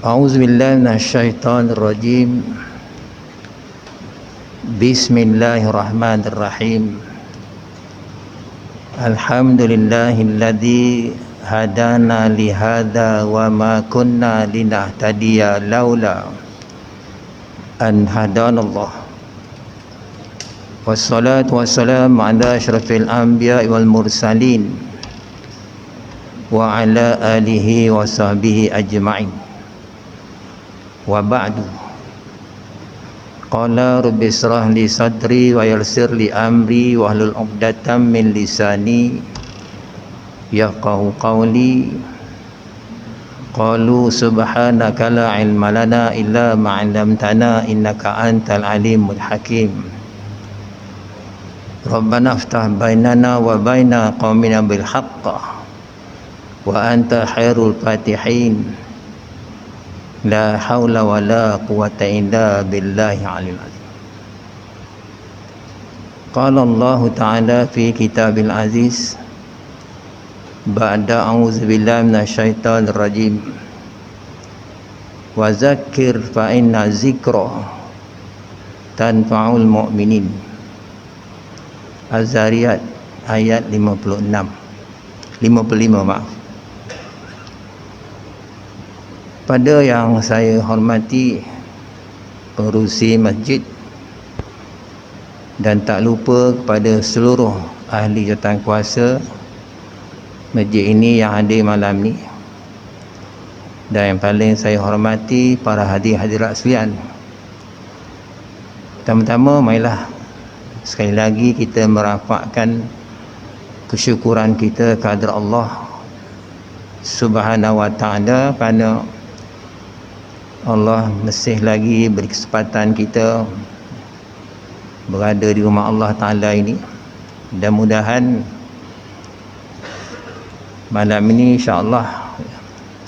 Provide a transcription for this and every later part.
A'udzubillahi minasyaitonirrajim. Bismillahirrahmanirrahim. Alhamdulillahilladzi hadana li hadza wa ma kunna linahtadiya laula an hadanallah. Wassalatu wassalamu ala asyrafil anbiya'i wal mursalin wa ala alihi wa sahbihi ajma'in. Wa ba'du. Qala rabbi israh li sadri wa yassir li amri wa hlul 'uqdatam min lisani yafqahu qawli. Qalu subhanaka la ilma lana illa ma 'allamtana innaka antal alimul hakim. Rabbana iftah bainana wa baina qaumina bil haqq wa anta khairul fatihin. La haula wa la quwata illa billahi alil azim. Qala Allah Ta'ala fi kitabil aziz ba'da a'udzu billahi minasyaitonir rajim. Wa zakkir fa inna zikra tanfa'ul mu'minin. Az-Zariyat ayat 55 maaf. Pada yang saya hormati pengerusi masjid dan tak lupa kepada seluruh ahli jawatankuasa masjid ini yang hadir malam ni, dan yang paling saya hormati para hadirat sekalian. Pertama-tama marilah sekali lagi kita merafakkan kesyukuran kita kepada Allah Subhanahu wa ta'ala kerana Allah masih lagi beri kesempatan kita berada di rumah Allah Ta'ala ini. Dan mudahan malam ini insya-Allah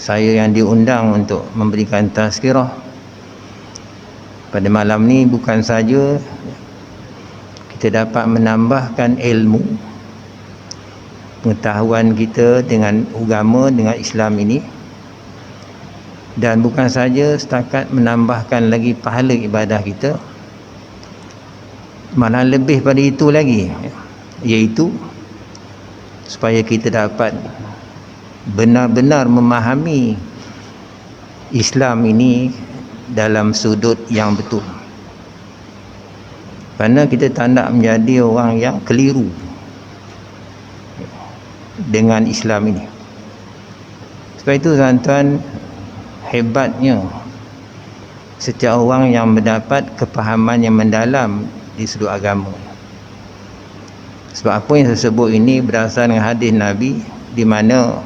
saya yang diundang untuk memberikan tazkirah pada malam ni bukan saja kita dapat menambahkan ilmu pengetahuan kita dengan agama, dengan Islam ini, dan bukan saja setakat menambahkan lagi pahala ibadah kita, malah lebih pada itu lagi, iaitu supaya kita dapat benar-benar memahami Islam ini dalam sudut yang betul. Kerana kita tak nak menjadi orang yang keliru dengan Islam ini. Sebab itu tuan-tuan, hebatnya setiap orang yang mendapat kepahaman yang mendalam di sudut agama. Sebab apa yang saya sebut ini berasal dengan hadis Nabi, di mana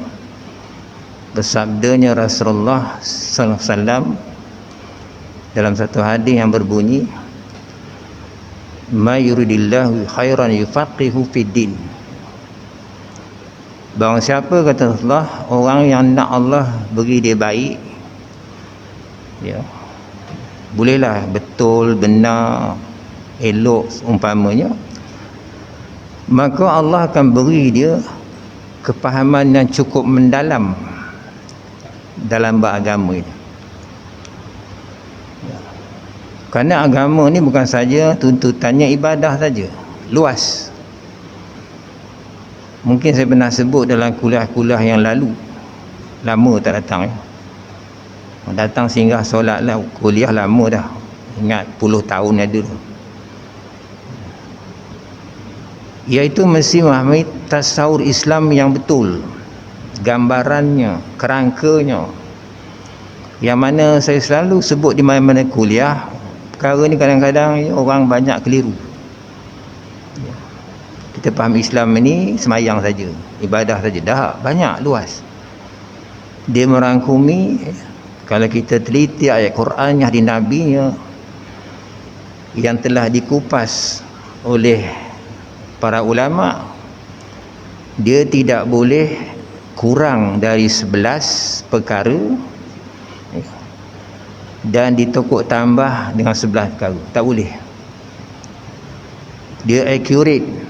bersabdanya Rasulullah sallallahu alaihi wasallam dalam satu hadis yang berbunyi, "Ma yuridillahu khairan yufaqihu fid din." Barang siapa, kata Rasulullah, orang yang nak Allah beri dia baik, ya, bolehlah betul, benar, elok umpamanya, maka Allah akan beri dia kepahaman yang cukup mendalam dalam beragama ini. Kerana agama ni bukan saja tuntutannya ibadah saja, luas. Mungkin saya pernah sebut dalam kuliah-kuliah yang lalu, lama tak datang ya. Datang singgah solat lah, kuliah lama dah, ingat puluh tahun ada tu. Iaitu mesti memahami tasawur Islam yang betul, gambarannya, kerangkanya, yang mana saya selalu sebut di mana-mana kuliah. Perkara ni kadang-kadang orang banyak keliru. Kita faham Islam ini semayang saja, ibadah saja, dah banyak, luas. Dia merangkumi, kalau kita teliti ayat Quran yang di Nabi-Nya yang telah dikupas oleh para ulama, dia tidak boleh kurang dari 11 perkara dan ditokok tambah dengan 11 perkara. Tak boleh. Dia accurate,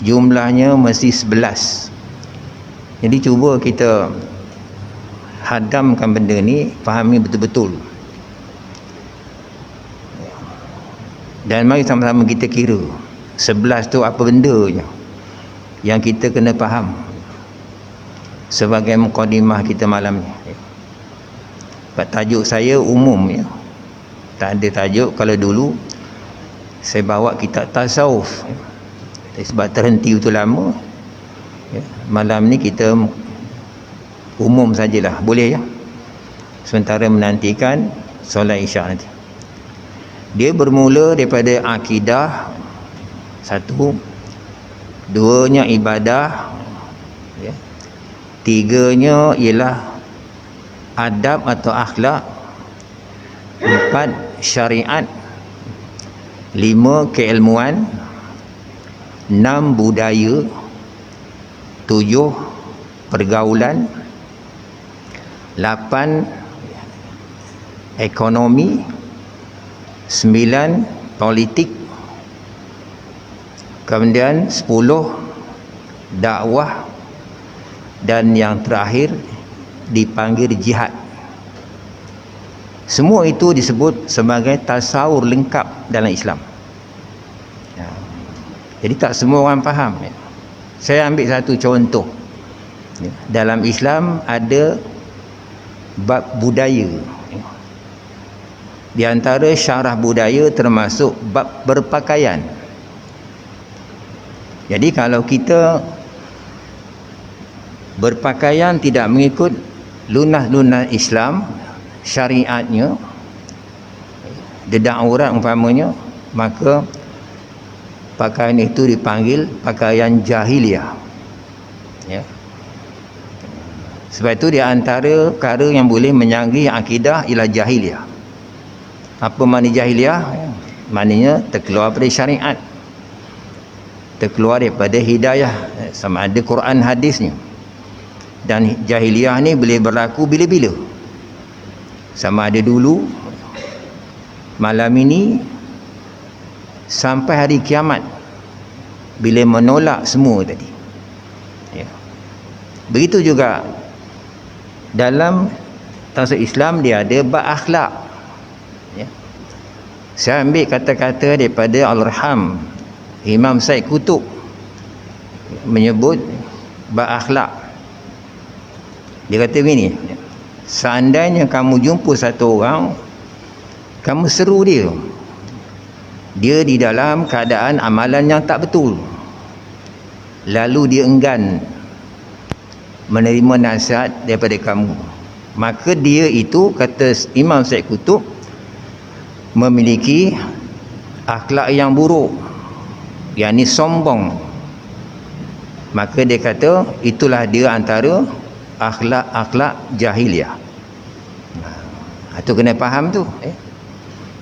jumlahnya mesti 11. Jadi cuba kita hadamkan benda ni, fahami betul-betul. Dan mari sama-sama kita kira 11 tu apa benda je yang kita kena faham sebagai mukadimah kita malam ni. Sebab tajuk saya umum ya, tak ada tajuk. Kalau dulu saya bawa kitab tasawuf sebab terhenti itu lama ya. Malam ni kita umum sajalah, boleh ya, sementara menantikan solat isyak nanti. Dia bermula daripada akidah, satu, duanya ibadah ya. Tiganya ialah adab atau akhlak, empat syariat, lima keilmuan, enam budaya, tujuh pergaulan, lapan ekonomi, sembilan politik, kemudian 10 dakwah, dan yang terakhir dipanggil jihad. Semua itu disebut sebagai tasawur lengkap dalam Islam ya. Jadi tak semua orang faham ya. Saya ambil satu contoh ya. Dalam Islam ada bab budaya ya. Di antara syarah budaya termasuk bab berpakaian. Jadi kalau kita berpakaian tidak mengikut lunas-lunas Islam, syariatnya, dedak aurat umpamanya, maka pakaian itu dipanggil pakaian jahiliah ya. Sebab itu di antara perkara yang boleh menyanggi akidah ialah jahiliah. Apa makna jahiliah? Maknanya terkeluar dari syariat, terkeluar daripada hidayah, sama ada Quran hadisnya. Dan jahiliah ni boleh berlaku bila-bila, sama ada dulu, malam ini, sampai hari kiamat, bila menolak semua tadi ya. Begitu juga dalam tasawuf Islam, dia ada bab akhlak ya. Saya ambil kata-kata daripada Al-Raham Imam Said Qutb menyebut bab akhlak. Dia kata begini, seandainya kamu jumpa satu orang, kamu seru dia di dalam keadaan amalan yang tak betul, lalu dia enggan menerima nasihat daripada kamu, maka dia itu, kata Imam Said Qutb, memiliki akhlak yang buruk, yakni sombong. Maka dia kata itulah dia antara akhlak-akhlak jahiliah. Itu kena faham tu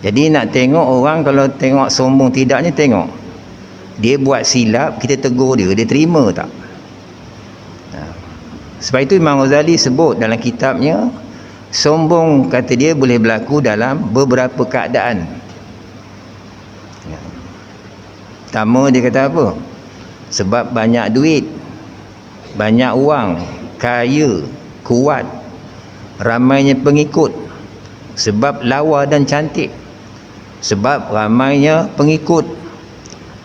Jadi nak tengok orang, kalau tengok sombong tidaknya, tengok dia buat silap, kita tegur dia, dia terima tak? Sebab itu Imam Ghazali sebut dalam kitabnya, sombong, kata dia, boleh berlaku dalam beberapa keadaan. Pertama dia kata apa? Sebab banyak duit, banyak wang, kaya, kuat, ramainya pengikut, sebab lawa dan cantik, sebab ramainya pengikut,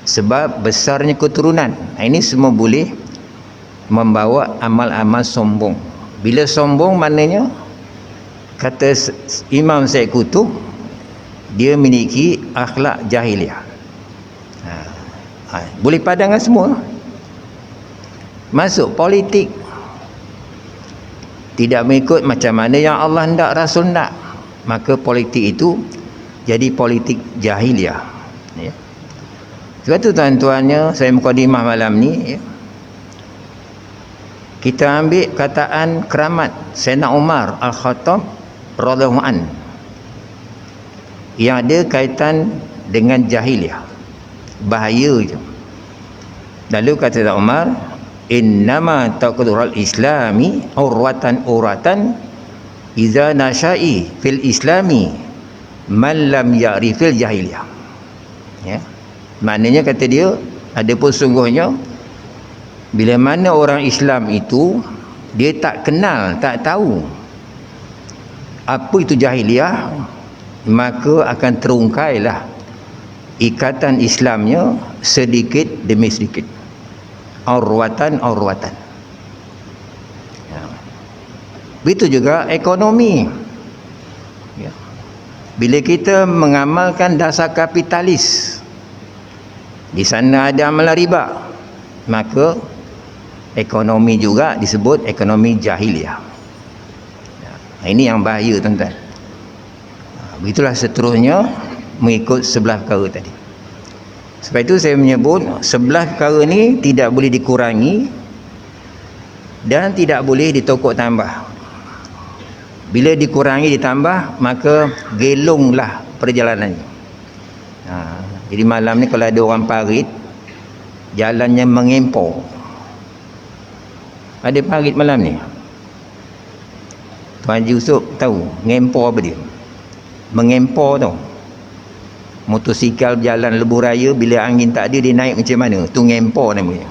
sebab besarnya keturunan. Ini semua boleh membawa amal-amal sombong. Bila sombong, maknanya, kata Imam Said Qutb, dia memiliki akhlak jahiliah. Boleh padangan semua. Masuk politik, tidak mengikut macam mana yang Allah hendak, Rasul hendak, maka politik itu jadi politik jahiliah ya. Sebab tu tuan-tuannya, saya mukadimah malam ni ya, kita ambil kataan keramat Sayyidina Umar Al-Khattab radhiyallahu an yang ada kaitan dengan jahiliah, bahaya je. Lalu kata Sayyidina Umar, innama taqdirul islami urwatan iza nasyai fil islami man lam ya'rifil jahiliyah ya. Maknanya, kata dia, adapun sungguhnya bila mana orang Islam itu dia tak kenal, tak tahu apa itu jahiliah, maka akan terungkailah ikatan Islamnya sedikit demi sedikit, urwatan. Begitu juga ekonomi. Ya. Bila kita mengamalkan dasar kapitalis, di sana ada amalan riba, maka ekonomi juga disebut ekonomi jahiliah. Ini yang bahaya, tuan-tuan. Begitulah seterusnya mengikut 11 perkara tadi. Sebab itu saya menyebut 11 perkara ni tidak boleh dikurangi dan tidak boleh ditokok tambah. Bila dikurangi ditambah, maka gelunglah perjalanannya. Jadi malam ni kalau ada orang parit, jalannya mengempor. Ada parit malam ni? Tuan Haji Yusof tahu ngempor apa dia? Mengempor tau. Motosikal berjalan lebuh raya, bila angin tak ada dia naik macam mana? Tu ngempor namanya.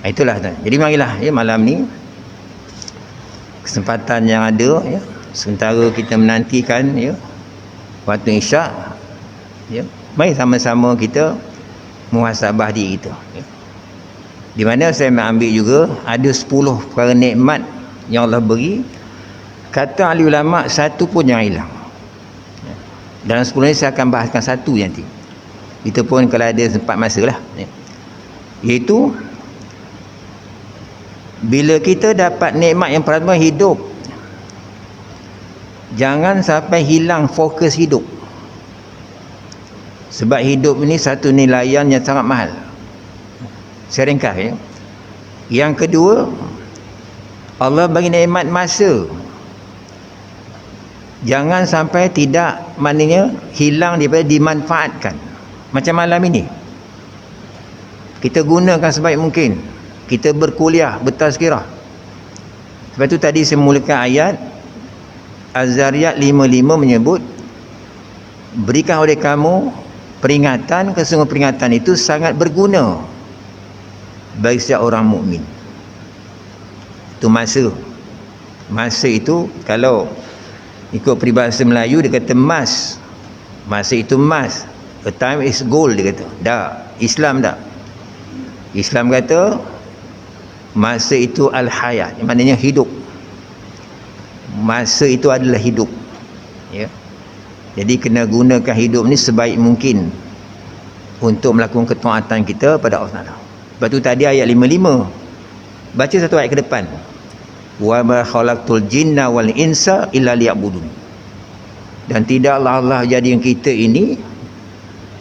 Itulah tuan. Jadi marilah ya, malam ni kesempatan yang ada ya, sementara kita menantikan ya waktu isyak ya, mari sama-sama kita muhasabah diri kita ya. Di mana saya mengambil juga ada 10 perkara nikmat yang Allah beri. Kata ahli ulama, satu pun jangan hilang. Dalam 10 ni saya akan bahaskan satu nanti. Itu pun kalau ada sempat masa lah. Iaitu, bila kita dapat nikmat yang pertama hidup, jangan sampai hilang fokus hidup. Sebab hidup ni satu nilaian yang sangat mahal. Saya ringkas ya. Yang kedua, Allah bagi nikmat masa. Jangan sampai tidak, maknanya hilang daripada dimanfaatkan. Macam malam ini, kita gunakan sebaik mungkin. Kita berkuliah, bertazkirah. Sebab itu tadi saya mulakan ayat Az-Zariyat 55 menyebut, berikan oleh kamu peringatan, kesungguh peringatan itu sangat berguna bagi setiap orang mukmin. Itu masa itu kalau ikut peribahasa Melayu dia kata emas. Masa itu emas. A time is gold, dia kata. Islam kata masa itu al-hayat, maknanya hidup. Masa itu adalah hidup ya. Jadi kena gunakan hidup ni sebaik mungkin untuk melakukan ketaatan kita pada Allah. Sebab tu tadi ayat 55, baca satu ayat ke depan, wa ma khalaqtul jinna wal insa illa liya'budun. Dan tidaklah Allah jadikan kita ini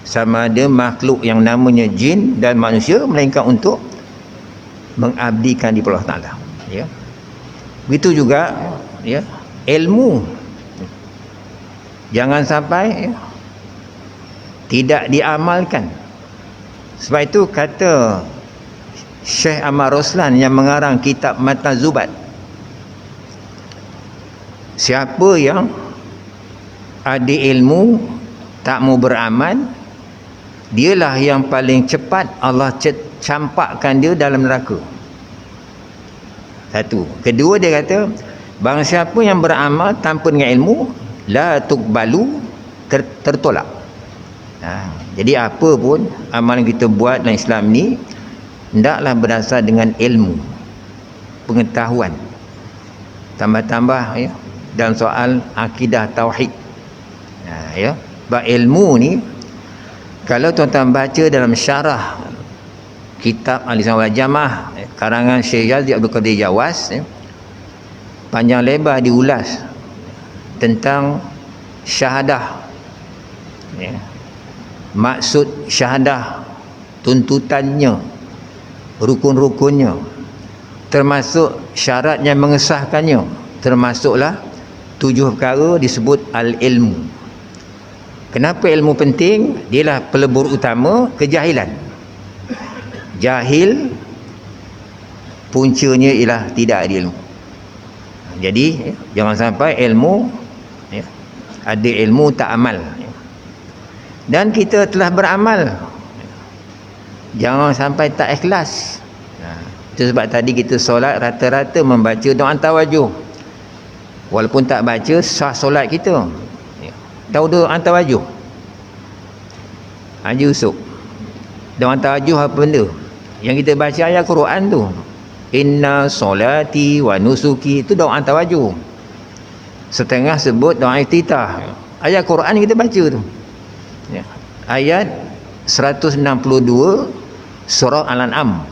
sama ada makhluk yang namanya jin dan manusia, melainkan untuk mengabdikan di Allah Ta'ala ya. Begitu juga ya, ilmu jangan sampai ya, tidak diamalkan. Sebab itu kata Syekh Ahmad Roslan yang mengarang kitab Matan Zubat, siapa yang ada ilmu tak mau beramal, dialah yang paling cepat Allah campakkan dia dalam neraka. Satu. Kedua, dia kata barang siapa yang beramal tanpa dengan ilmu, la tuqbalu, tertolak. Jadi apa pun amalan kita buat dalam Islam ni hendaklah berdasar dengan ilmu, pengetahuan, tambah-tambah ya, dalam soal akidah tauhid ya. Sebab ilmu ni kalau tuan-tuan baca dalam syarah kitab Al-Sunnah wal Jamaah karangan Syekh Yazid Abdul Qadir Jawas ya, panjang lebar diulas tentang syahadah ya, maksud syahadah, tuntutannya, rukun-rukunnya, termasuk syarat yang mengesahkannya, termasuklah 7 perkara disebut al-ilmu. Kenapa ilmu penting? Dialah pelebur utama kejahilan. Jahil puncanya ialah tidak ada ilmu. Jadi jangan sampai ilmu ya, ada ilmu tak amal ya. Dan kita telah beramal, jangan sampai tak ikhlas. Itu sebab tadi kita solat rata-rata membaca doa tawajuh, walaupun tak baca sah solat kita. Tahu doa antawajuh? Haji Usuk. Doa antawajuh apa benda? Yang kita baca ayat Quran tu. Inna solati wa nusuki, itu doa antawajuh. Setengah sebut doa iftitah. Ayat Quran kita baca tu. Ya. Ayat 162 surah Al-An'am.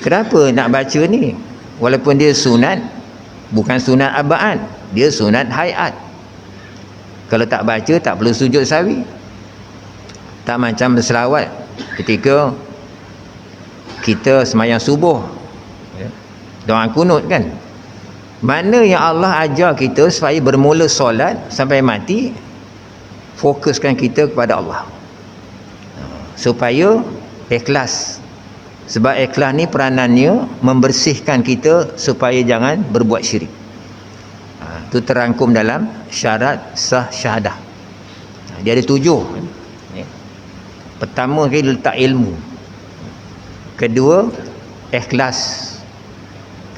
Kenapa nak baca ni? Walaupun dia sunat, bukan sunat abad, dia sunat hayat. Kalau tak baca tak perlu sujud sawi. Tak macam berselawat ketika kita semayang subuh, doa kunut kan. Mana yang Allah ajar kita supaya bermula solat sampai mati, fokuskan kita kepada Allah supaya ikhlas. Sebab ikhlas ni peranannya membersihkan kita supaya jangan berbuat syirik. Itu terangkum dalam syarat sah syahadah. Dia ada 7. Pertama sekali letak ilmu, kedua ikhlas,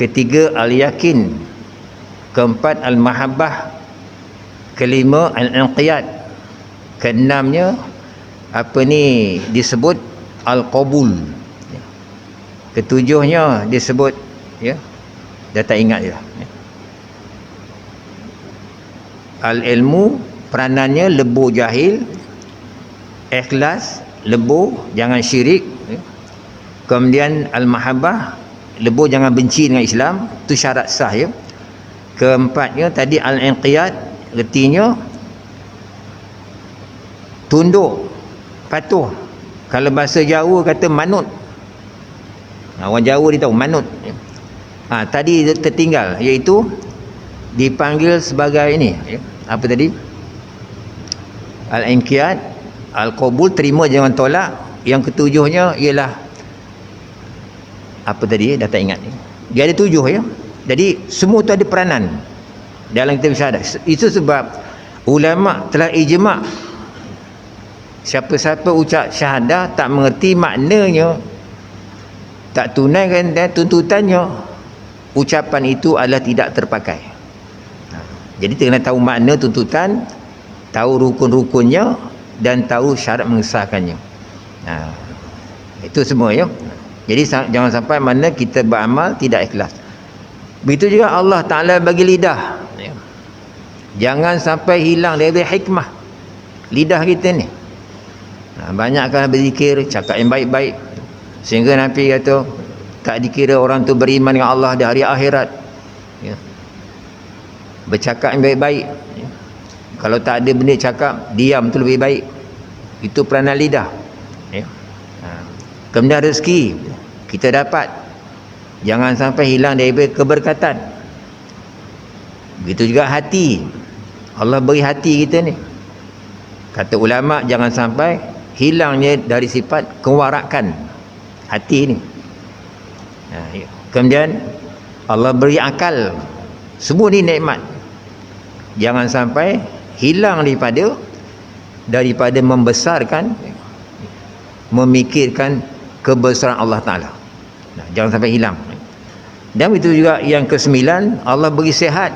ketiga al-yakin, keempat al-mahabbah, kelima al-inqiyad, keenamnya apa ni disebut al-qabul, ketujuhnya disebut dah tak ingat je. Al-ilmu peranannya lebur jahil, ikhlas lebur jangan syirik, kemudian al-mahabbah lebur jangan benci dengan Islam, itu syarat sah ya. Keempatnya tadi al-inqiyad, artinya tunduk, patuh. Kalau bahasa Jawa kata manut. Orang Jawa dia tahu manut. Tadi tertinggal, iaitu dipanggil sebagai ini apa tadi? Al-inqiyad, al-qabul, terima jangan tolak. Yang ketujuhnya ialah apa tadi? Dah tak ingat ni. Dia ada 7 ya. Jadi semua tu ada peranan dalam kitab syahadah. Itu sebab ulama telah ijma', siapa-siapa ucap syahadah tak mengerti maknanya, tak tunaikan dan tuntutannya, ucapan itu adalah tidak terpakai. Jadi kena tahu makna tuntutan, tahu rukun-rukunnya, dan tahu syarat mengesahkannya. Itu semua ya. Jadi jangan sampai mana kita beramal tidak ikhlas. Begitu juga Allah Ta'ala bagi lidah. Jangan sampai hilang dari hikmah lidah kita ni. Banyakkan berzikir, cakap yang baik-baik, sehingga Nabi kata tak dikira orang tu beriman dengan Allah di hari akhirat. Bercakap yang baik-baik. Kalau tak ada benda cakap, diam tu lebih baik. Itu peranan lidah. Kemudian rezeki kita dapat, jangan sampai hilang daripada keberkatan. Begitu juga hati, Allah beri hati kita ni, kata ulama jangan sampai hilangnya dari sifat kewarakan hati ni. Kemudian Allah beri akal, semua ni nikmat, jangan sampai hilang daripada membesarkan, memikirkan kebesaran Allah Ta'ala. Jangan sampai hilang. Dan itu juga yang ke-9, Allah beri sihat,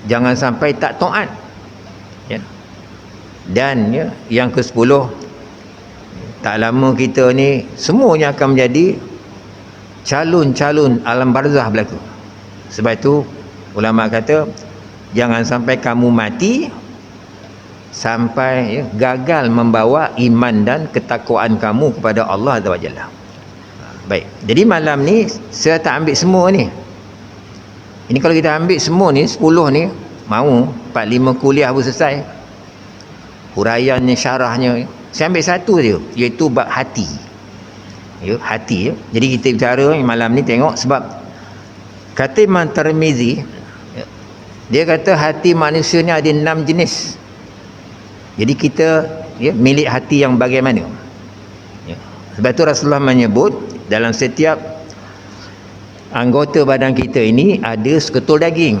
jangan sampai tak taat. Dan yang ke-10, tak lama kita ni semuanya akan menjadi calon-calon alam barzah berlaku. Sebab itu ulama kata jangan sampai kamu mati sampai gagal membawa iman dan ketakwaan kamu kepada Allah Azza wa Jalla. Baik, jadi malam ni saya tak ambil semua ni. Ini kalau kita ambil semua ni 10 ni, mau 4-5 kuliah pun selesai. Huraiannya, syarahnya, saya ambil satu je, iaitu bab hati. Hati. Jadi kita bicara malam ni tengok, sebab kata Imam Tirmizi, dia kata hati manusia ni ada 6 jenis. Jadi kita milik hati yang bagaimana? Sebab itu Rasulullah menyebut dalam setiap anggota badan kita ini ada seketul daging.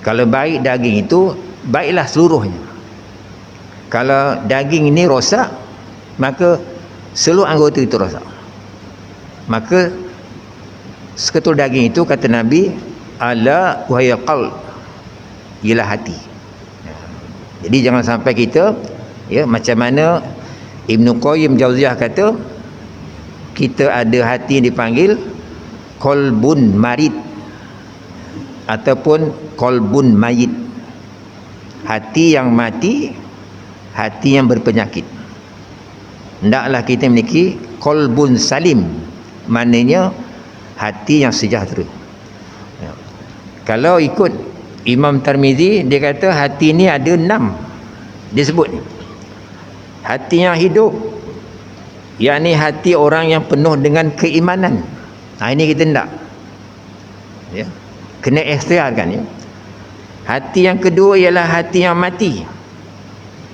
Kalau baik daging itu, baiklah seluruhnya. Kalau daging ini rosak, maka seluruh anggota itu rosak. Maka seketul daging itu, kata Nabi, ala wa hiya qalb, ialah hati. Jadi jangan sampai kita macam mana Ibnu Qayyim Jauziyah kata, kita ada hati yang dipanggil qalbun marid ataupun qalbun mayit, hati yang mati, hati yang berpenyakit. Hendaklah kita memiliki qalbun salim, maknanya hati yang sejahtera. Kalau ikut Imam Tirmizi, dia kata hati ni ada 6. Dia sebut ni, hati yang hidup, yakni hati orang yang penuh dengan keimanan. Ini kita hendak kena ikhtiarkan. Hati yang kedua ialah hati yang mati,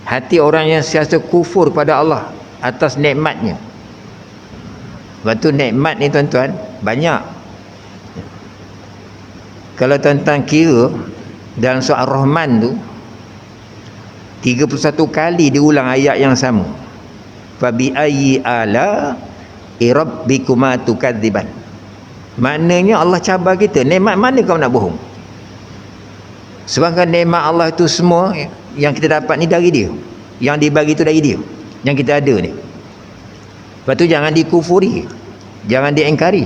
hati orang yang sentiasa kufur pada Allah atas nikmatnya. Sebab tu nikmat ni tuan-tuan banyak. Kalau tuan-tuan kira dalam surah Ar-Rahman tu 31 kali diulang ayat yang sama. Fa bi ayyi ala rabbikuma tukadziban. Maknanya Allah cabar kita, nikmat mana kau nak bohong? Sebab nikmat Allah itu semua yang kita dapat ni dari dia, yang dibagi itu dari dia, yang kita ada ni. Lepas tu jangan dikufuri, jangan diingkari.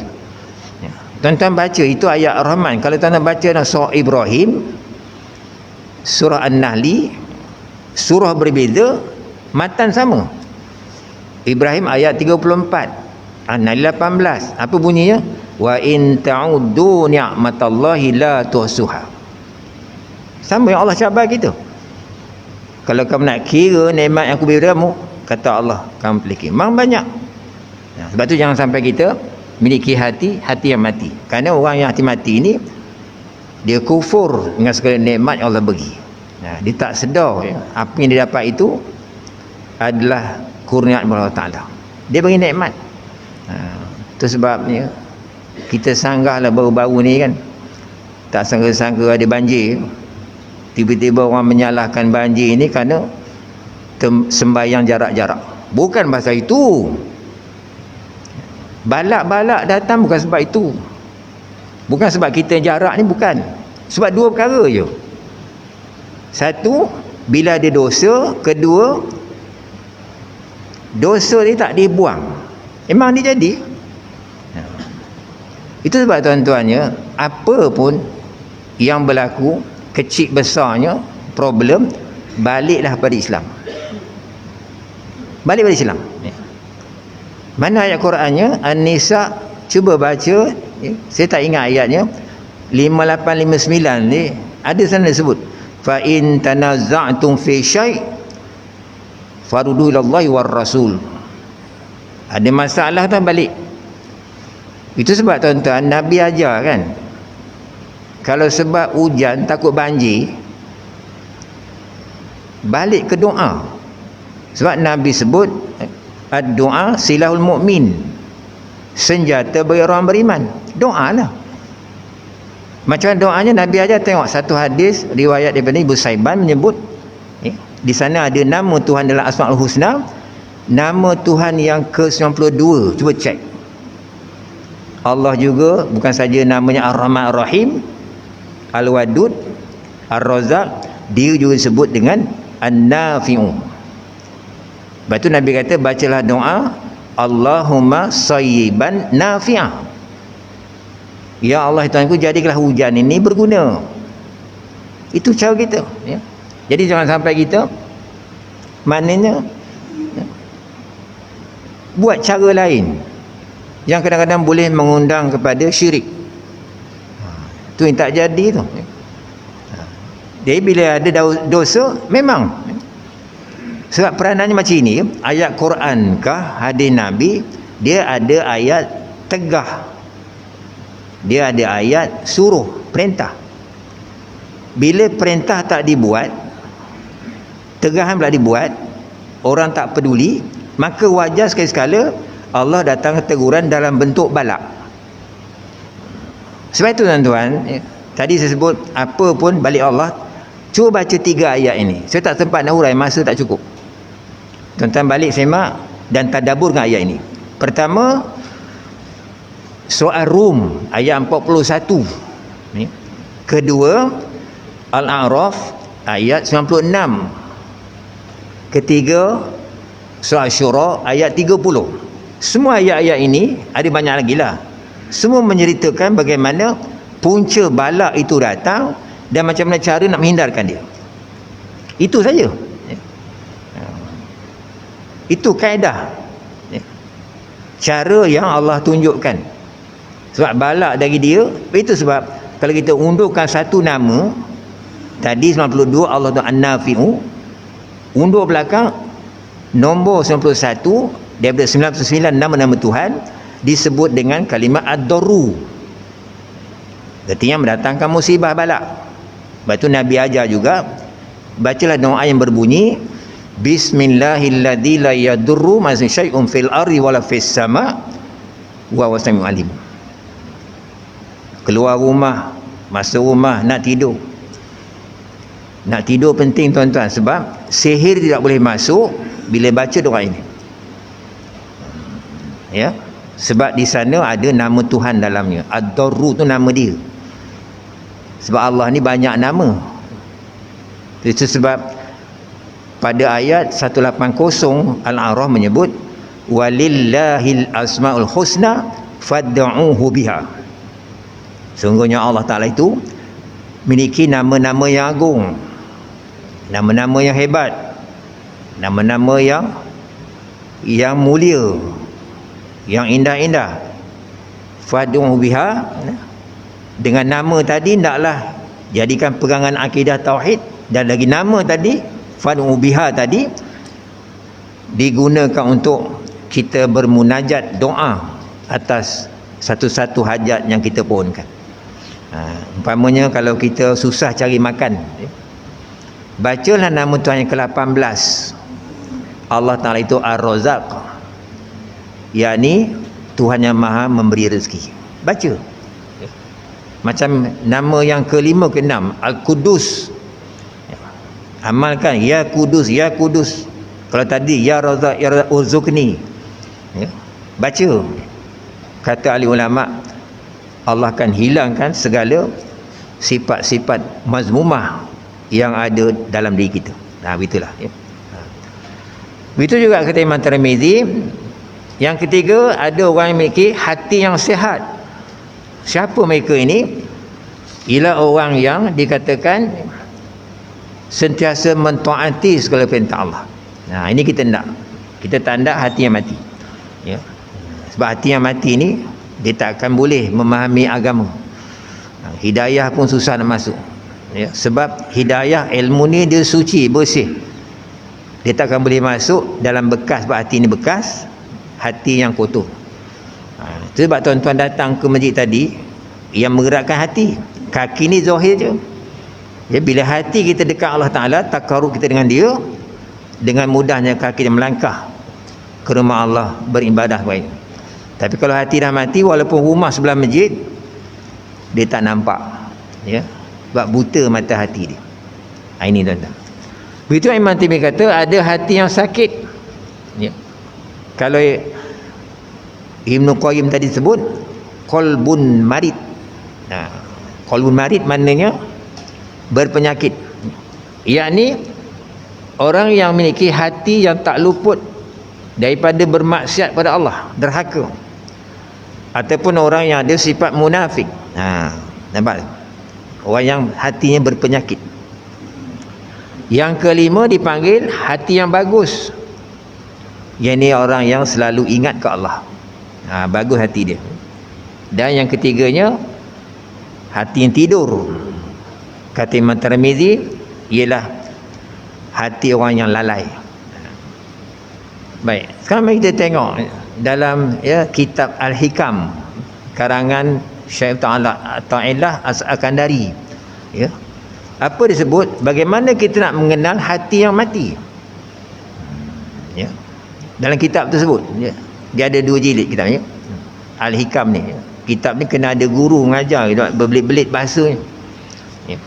Tuan-tuan baca itu ayat Ar-Rahman. Kalau tuan-tuan baca dalam surah Ibrahim, surah An-Nahli, surah berbeza, matan sama. Ibrahim ayat 34, An-Nahl 18. Apa bunyinya? Wa in ta'uddu ni'matallahi la tuhsuha. Sama yang Allah cabar kita. Kalau kamu nak kira nikmat yang aku beri kamu, kata Allah, kamu peliki. Memang banyak. Sebab tu jangan sampai kita miliki hati yang mati. Kerana orang yang hati mati ni, dia kufur dengan segala nikmat yang Allah bagi. Dia tak sedar apa yang dia dapat itu adalah kurniaan Allah Ta'ala. Dia bagi nikmat. Itu sebabnya kita sanggahlah baru-baru ni kan, tak sangka-sangka ada banjir. Tiba-tiba orang menyalahkan banjir ni kerana sembahyang jarak-jarak. Bukan pasal itu. Balak-balak datang bukan sebab itu. Bukan sebab kita jarak ni, bukan. Sebab dua perkara je. Satu, bila ada dosa. Kedua, dosa ni tak dibuang, memang dia jadi. Itu sebab tuan-tuannya, apa pun yang berlaku, kecil besarnya problem, baliklah pada Islam. Balik pada Islam. Mana ayat Qurannya? An-Nisa, cuba baca, saya tak ingat ayatnya, 5859 ni ada sana sebut, fa in tanaza'tum fi syai' faruddu ilallahi war rasul. Ada masalah tu balik. Itu sebab tuan-tuan, Nabi ajar kan, kalau sebab hujan takut banjir, balik ke doa. Sebab Nabi sebut ad-doa silahul mu'min, senjata bagi orang beriman. Doa lah. Macam doanya Nabi ajar. Tengok satu hadis riwayat daripada Ibu Saiban menyebut, di sana ada nama Tuhan dalam Asmaul Husna, nama Tuhan yang ke-92. Cuba cek. Allah juga bukan saja namanya Ar-Rahman Ar-Rahim, Al-Wadud, Ar-Razak, dia juga sebut dengan An-Nafi'u. Lepas tu Nabi kata, bacalah doa Allahumma sayyiban nafi'ah. Ya Allah Tuhanku, jadikanlah hujan ini berguna. Itu cara kita. Jadi jangan sampai kita, maknanya buat cara lain yang kadang-kadang boleh mengundang kepada syirik. Itu yang tak jadi tu. Jadi bila ada dosa, memang sebab peranannya macam ini, ayat Quran kah, hadis Nabi, dia ada ayat tegah, dia ada ayat suruh, perintah. Bila perintah tak dibuat, tegahan pula dibuat, orang tak peduli, maka wajar sekali-sekala Allah datang teguran dalam bentuk balak. Sebab itu tuan-tuan, tadi saya sebut apa pun balik Allah. Cuba baca 3 ayat ini. Saya tak sempat nak hurai, masa tak cukup. Tuan-tuan balik semak dan tadabbur dengan ayat ini. Pertama, surah Rum ayat 41. Kedua, Al-A'raf ayat 96. Ketiga, Surah Syura ayat 30. Semua ayat-ayat ini, ada banyak lagi lah, semua menceritakan bagaimana punca bala itu datang dan macam mana cara nak menghindarkan dia. Itu saja. Itu kaedah, cara yang Allah tunjukkan. Sebab bala dari dia, itu sebab kalau kita undurkan satu nama tadi 92, Allah tu An-Nafi'u, undur belakang nombor 91 daripada 99 nama-nama Tuhan disebut dengan kalimat Ad-Darru, artinya mendatangkan musibah bala. Sebab tu Nabi ajar juga, bacalah doa yang berbunyi Bismillahilladzi la yadurru ma syai'un fil ardi wala fis sama wa huwas samiul alim. Keluar rumah, masuk rumah, nak tidur. Nak tidur penting tuan-tuan, sebab sihir tidak boleh masuk bila baca doa ini. Ya, sebab di sana ada nama Tuhan dalamnya. Ad-Darru tu nama dia. Sebab Allah ni banyak nama. Itu sebab pada ayat 180 Al-A'raf menyebut walillahil asmaul husna fad'uhu biha. Sungguhnya Allah Ta'ala itu memiliki nama-nama yang agung, nama-nama yang hebat, nama-nama yang mulia, yang indah-indah. Fad'uhu biha, dengan nama tadi hendaklah jadikan pegangan akidah tauhid, dan lagi nama tadi fad'u biha tadi digunakan untuk kita bermunajat doa atas satu-satu hajat yang kita pohonkan. Umpamanya kalau kita susah cari makan, bacalah nama Tuhan yang ke-18. Allah Ta'ala itu Ar-Razzaq, yakni Tuhan yang maha memberi rezeki. Baca. Macam nama yang ke-5, ke-6 Al-Qudus, amalkan ya Kudus, ya Kudus. Kalau tadi ya Razzaq, ya Razzaq Urzukni, ya, baca. Kata ahli ulama, Allah akan hilangkan segala sifat-sifat mazmumah yang ada dalam diri kita. Nah, begitulah, ya. Begitu juga kata Imam Tirmizi. Yang ketiga, ada orang yang memiliki hati yang sihat. Siapa mereka ini? Ialah orang yang dikatakan sentiasa mentaati segala perintah Allah. Nah, ini kita nak. Kita tak nak hati yang mati. Ya. Sebab hati yang mati ni dia tak akan boleh memahami agama. Hidayah pun susah nak masuk. Ya. Sebab hidayah ilmu ni dia suci, bersih. Dia tak akan boleh masuk dalam bekas, sebab hati ni bekas, hati yang kotor. Itu sebab tuan-tuan datang ke masjid tadi, yang menggerakkan hati. Kaki ni zahir je. Ya, bila hati kita dekat Allah Ta'ala, takarub kita dengan dia, dengan mudahnya kaki dia melangkah ke rumah Allah beribadah baik. Tapi kalau hati dah mati, walaupun rumah sebelah masjid, dia tak nampak. Ya, sebab buta mata hati dia. Ini tuan-tuan. Begitu Imam Tirmizi kata, ada hati yang sakit. Ya. Kalau Ibnu Qayyim tadi sebut qalbun marid. Nah, qalbun marid maknanya berpenyakit, yakni orang yang memiliki hati yang tak luput daripada bermaksiat pada Allah, derhaka, ataupun orang yang ada sifat munafik. Nampak? Orang yang hatinya berpenyakit. Yang kelima dipanggil hati yang bagus, yakni orang yang selalu ingat ke Allah. Bagus hati dia. Dan yang ketiganya, hati yang tidur. Kata Imam Tirmizi, ialah hati orang yang lalai. Baik, sekarang mari kita tengok dalam kitab Al-Hikam karangan Syekh Ta'ilah As-Sakandari. Ya. Apa disebut? Bagaimana kita nak mengenal hati yang mati? Ya. Dalam kitab tersebut, ya. Dia ada 2 jilid kitabnya. Al-Hikam ni. Kitab ni kena ada guru mengajar, berbelit-belit bahasanya. Ya.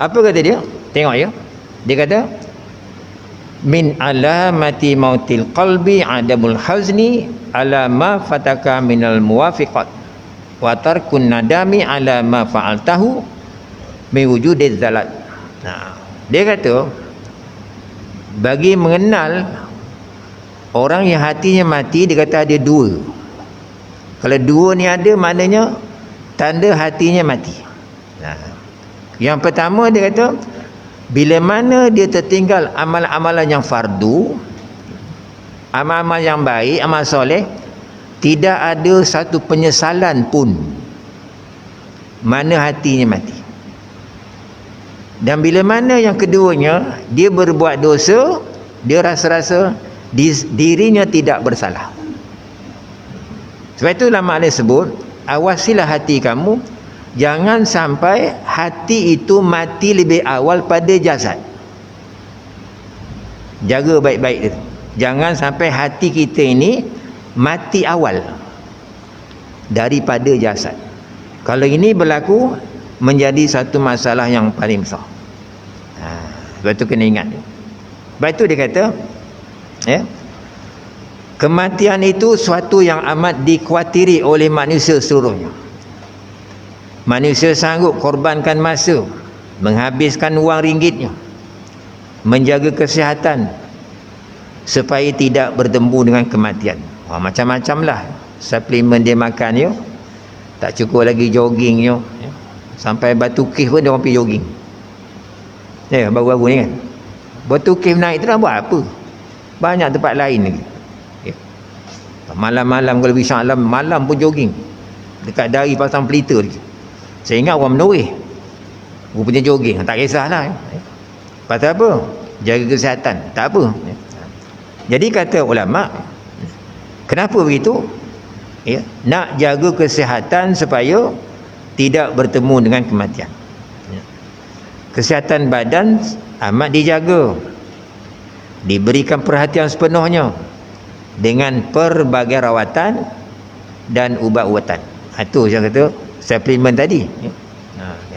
Apa kata dia? Tengok ya. Dia kata, min alamati mautil qalbi adamul hazni ala ma fataka minal muwafiqat wa tarkun nadami ala ma fa'altahu min wujudil zalat. Dia kata bagi mengenal orang yang hatinya mati, dia kata ada dua. Kalau dua ni ada, maknanya tanda hatinya mati. Yang pertama dia kata bila mana dia tertinggal amalan-amalan yang fardu, amal-amal yang baik, amal soleh, tidak ada satu penyesalan pun, mana hatinya mati. Dan bila mana yang keduanya, dia berbuat dosa, dia rasa-rasa dirinya tidak bersalah. Sebab itu ulama sebut, awasilah hati kamu, jangan sampai hati itu mati lebih awal pada jasad. Jaga baik-baik itu. Jangan sampai hati kita ini mati awal daripada jasad. Kalau ini berlaku, menjadi satu masalah yang paling besar. Sebab itu kena ingat. Sebab itu dia kata, kematian itu suatu yang amat dikhawatiri oleh manusia seluruhnya. Manusia sanggup korbankan masa, menghabiskan wang ringgitnya, menjaga kesihatan supaya tidak bertemu dengan kematian. Macam-macam lah suplemen dia makan yo. Tak cukup lagi jogging yo. Sampai batu kif pun dia orang pergi jogging. Baru-baru ni kan. Batu kif naik tu nak buat apa? Banyak tempat lain lagi. Malam-malam kalau bisa malam pun jogging. Dekat dari pasang pelita lagi. Saya ingat orang Menoreh rupanya jogging, tak kisahlah. Pasal apa? Jaga kesihatan, tak apa. Jadi kata ulama, kenapa begitu? Nak jaga kesihatan supaya tidak bertemu dengan kematian. Kesihatan badan amat dijaga, diberikan perhatian sepenuhnya dengan pelbagai rawatan dan ubat-ubatan. Itu saya kata suplemen tadi.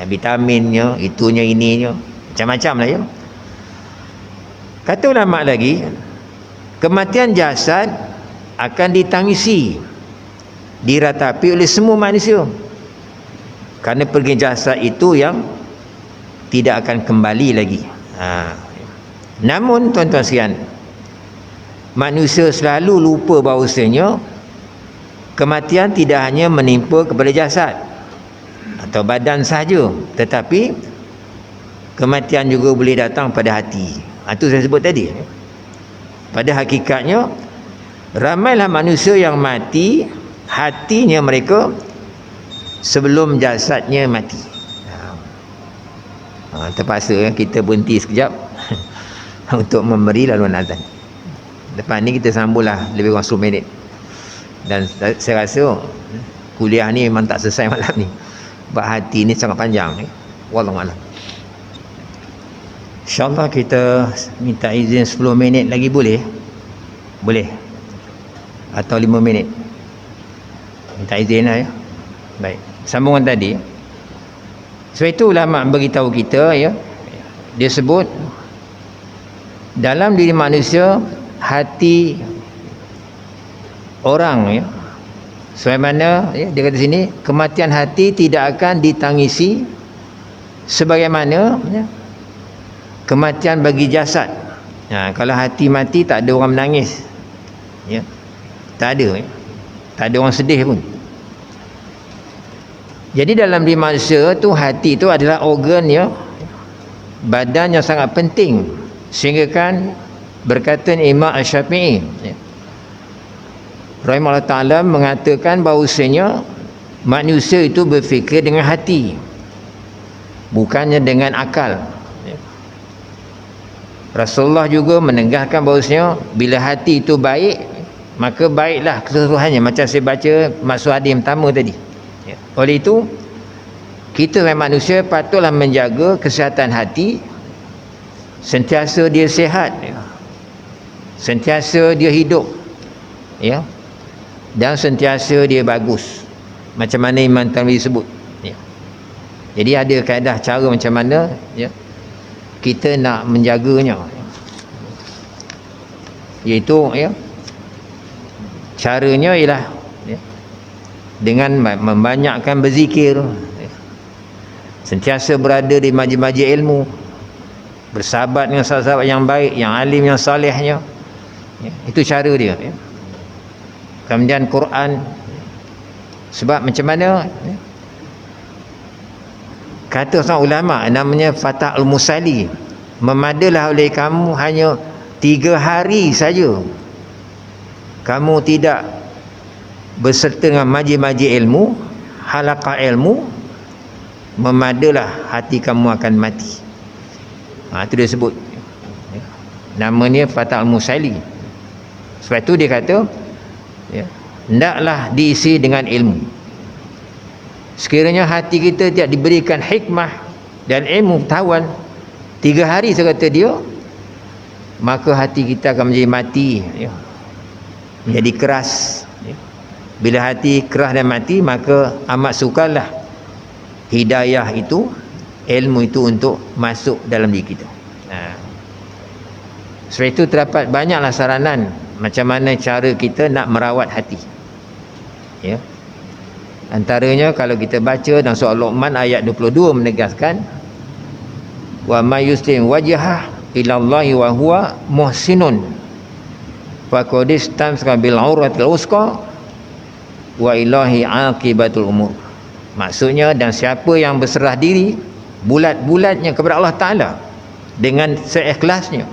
Vitaminnya, itunya, ininya, macam-macam lah ya. Kata ulama lagi, kematian jasad akan ditangisi, diratapi oleh semua manusia. Kerana pergi jasad itu yang tidak akan kembali lagi. Namun tuan-tuan sekalian, manusia selalu lupa bahawasanya kematian tidak hanya menimpa kepada jasad atau badan sahaja, tetapi kematian juga boleh datang pada hati. Itu saya sebut tadi. Pada hakikatnya ramailah manusia yang mati hatinya mereka sebelum jasadnya mati. Terpaksa kita berhenti sekejap untuk memberi laluan azan. Lepas ni kita sambunglah lebih kurang 10 minit. Dan saya rasa kuliah ni memang tak selesai malam ni. Sebab hati ni sangat panjang. Wallahualam. InsyaAllah kita minta izin 10 minit lagi boleh? Boleh? Atau 5 minit? Minta izin lah ya. Baik. Sambungan tadi. Sebab itu ulama beritahu kita ya. Dia sebut dalam diri manusia hati orang ya. Sebagaimana ya, dia kata sini kematian hati tidak akan ditangisi sebagaimana ya, kematian bagi jasad. Kalau hati mati tak ada orang menangis. Ya. Tak ada ya. Tak ada orang sedih pun. Jadi dalam diri manusia tu hati tu adalah organ ya, badan yang sangat penting. Sehingga kan berkata Imam Asy-Syafi'i ya, rahimahullah ta'ala mengatakan bahawasanya manusia itu berfikir dengan hati, bukannya dengan akal ya. Rasulullah juga menegaskan bahawasanya bila hati itu baik, maka baiklah keseluruhannya. Macam saya baca maksud hadis pertama tadi ya. Oleh itu kita manusia patutlah menjaga kesihatan hati, sentiasa dia sihat ya. Sentiasa dia hidup ya, dan sentiasa dia bagus, macam mana Imam Tirmizi sebut ya. Jadi ada kaedah cara macam mana ya kita nak menjaganya, iaitu ya caranya ialah ya, dengan membanyakkan berzikir ya. sentiasa berada di majlis-majlis ilmu, bersahabat dengan sahabat-sahabat yang baik, yang alim, yang salehnya, ya, itu cara dia, ya. Kemudian Quran, sebab macam mana, ya, kata seorang ulama namanya Fatah Al-Musali, memadalah oleh kamu hanya 3 hari saja kamu tidak berserta dengan majlis-majlis ilmu, halaqah ilmu, memadalah hati kamu akan mati. Itu dia sebut, namanya Fatah Al-Musali. Sebab itu dia kata, ya, hendaklah diisi dengan ilmu. Sekiranya hati kita tidak diberikan hikmah dan ilmu pengetahuan 3 hari sekata dia, maka hati kita akan menjadi mati, ya, menjadi keras, ya. Bila hati keras dan mati, maka amat sukarlah hidayah itu, ilmu itu untuk masuk dalam diri kita. Sebab itu terdapat banyaklah saranan macam mana cara kita nak merawat hati, ya. Antaranya kalau kita baca dalam surah Luqman ayat 22 menegaskan, wa may yuslim wajhah ila Allah wa huwa muhsinun faqad istamsaka bil urwatil wuthqa wa ilahi aqibatul umur. Maksudnya, dan siapa yang berserah diri bulat-bulatnya kepada Allah Ta'ala dengan seikhlasnya,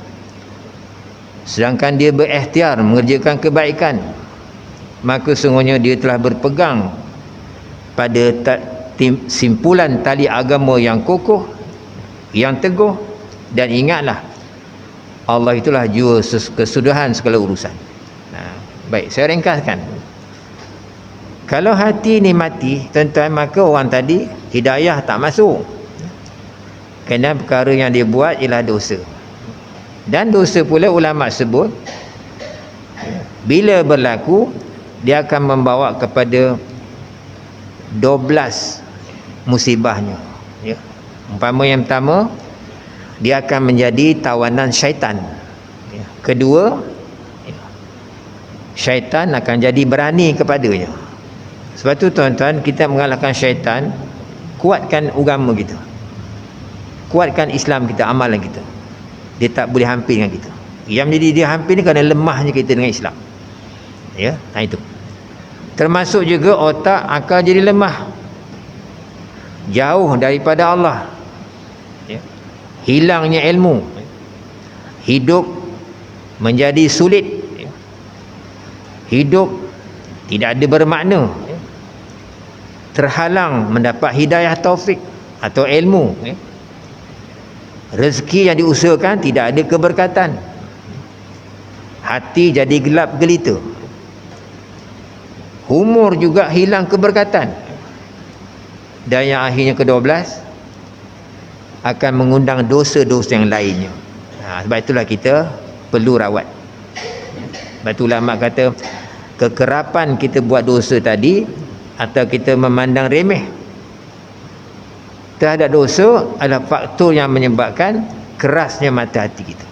sedangkan dia berikhtiar mengerjakan kebaikan, maka sungguhnya dia telah berpegang pada simpulan tali agama yang kokoh, yang teguh. Dan ingatlah, Allah itulah jua kesudahan segala urusan. Baik, saya ringkaskan. Kalau hati ni mati, tuan-tuan, maka orang tadi hidayah tak masuk, kerana perkara yang dia buat ialah dosa. Dan dosa pula ulama sebut, bila berlaku, dia akan membawa kepada 12 musibahnya, ya. Umpama yang pertama, dia akan menjadi tawanan syaitan, ya. Kedua, ya, syaitan akan jadi berani kepadanya. Sebab tu tuan-tuan, kita mengalahkan syaitan, kuatkan agama kita, kuatkan Islam kita, amalan kita. Dia tak boleh hampir dengan kita. Yang menjadi dia hampir ni kerana lemahnya kita dengan Islam, ya. Itu termasuk juga otak akan jadi lemah, jauh daripada Allah, ya. Hilangnya ilmu, hidup menjadi sulit, ya. Hidup tidak ada bermakna, ya. Terhalang mendapat hidayah taufik atau ilmu, ya. Rezeki yang diusahakan tidak ada keberkatan, hati jadi gelap gelita, umur juga hilang keberkatan. Dan yang akhirnya ke-12 akan mengundang dosa-dosa yang lainnya. Sebab itulah kita perlu rawat. Sebab itu ulama kata, kekerapan kita buat dosa tadi, atau kita memandang remeh terhadap dosa, adalah faktor yang menyebabkan kerasnya mata hati kita.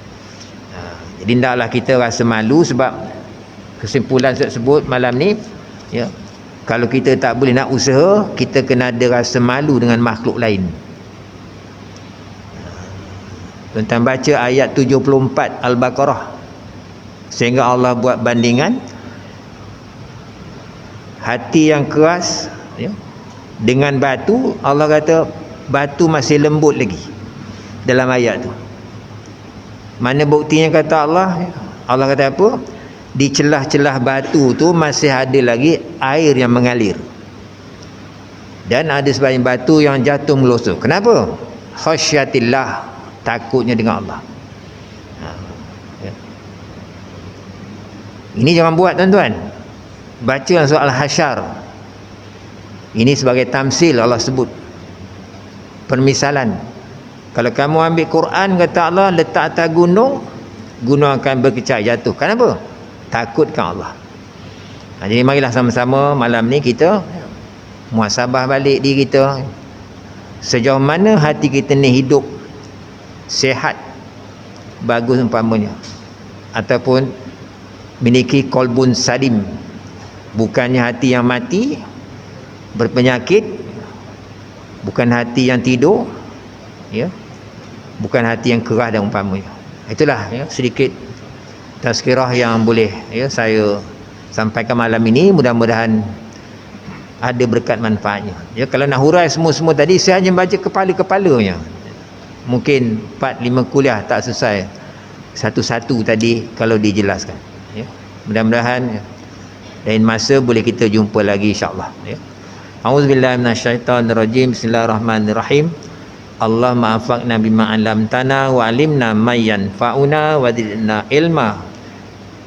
Jadi hendaklah kita rasa malu. Sebab kesimpulan tersebut malam ni, ya, kalau kita tak boleh nak usaha, kita kena ada rasa malu dengan makhluk lain. Tuan-tuan baca ayat 74 Al-Baqarah, sehingga Allah buat bandingan hati yang keras, ya, dengan batu. Allah kata batu masih lembut lagi dalam ayat tu. Mana buktinya kata Allah? Allah kata apa? Di celah-celah batu tu masih ada lagi air yang mengalir, dan ada sebahagian batu yang jatuh melosok. Kenapa? Khasyatillah, takutnya dengan Allah. Ya. Ini jangan buat, tuan-tuan. Baca surah Al-Hasyr. Ini sebagai tamsil, Allah sebut permisalan. Kalau kamu ambil Quran, kata Allah, letak atas gunung, gunung akan berkecai jatuh. Kenapa? Takutkan Allah. Jadi marilah sama-sama malam ni kita muhasabah balik diri kita. Sejauh mana hati kita ni hidup sihat, bagus umpamanya, ataupun memiliki qalbun salim, bukannya hati yang mati, berpenyakit, bukan hati yang tidur, ya, bukan hati yang kerah dan umpamanya. Itulah ya, sedikit tazkirah yang boleh ya saya sampaikan malam ini. Mudah-mudahan ada berkat manfaatnya. Ya, kalau nak hurai semua-semua tadi saya hanya baca kepala-kepalanya. Mungkin 4-5 kuliah tak selesai satu-satu tadi kalau dijelaskan. Ya. Mudah-mudahan lain masa boleh kita jumpa lagi insya-Allah ya. Auzubillahi minasyaitonirrajim. Bismillahirrahmanirrahim. Allahumma anfa'na bima 'allamtana wa 'allimna ma yanfa'una wa zidna ilma.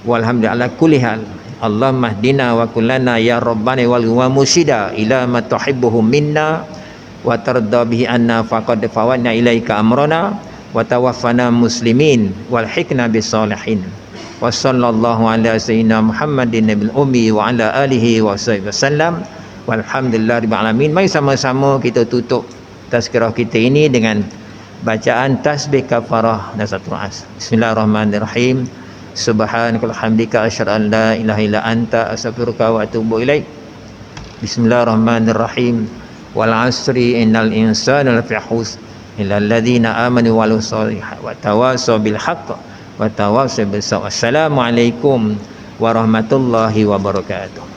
Walhamdulillah ala kulli hal. Allahumma hdina wa kullana ya rabbana wal mursida ila ma tuhibbuhu minna wa tarda bihi anna faqad fawadna ilaika amrana wa tawaffana muslimin wal hikna bis salihin. Wa sallallahu ala sayyidina Muhammadin nabil ummi wa ala alihi wa sahbihi wasallam. Walhamdulillahirabbil alamin. Mari sama-sama kita tutup tazkirah kita ini dengan bacaan tasbih kafarah dan satu as. Bismillahirrahmanirrahim. Subhanakallahumma hamdika asyhadu an la ilaha illa anta astaghfiruka wa atubu ilaik. Bismillahirrahmanirrahim. Wal 'asri innal insana lafi khusr illa alladziina aamanu wa amilus shalihaati wa tawassaw bil haqq wa tawassaw bis sabr. Assalamualaikum warahmatullahi wabarakatuh.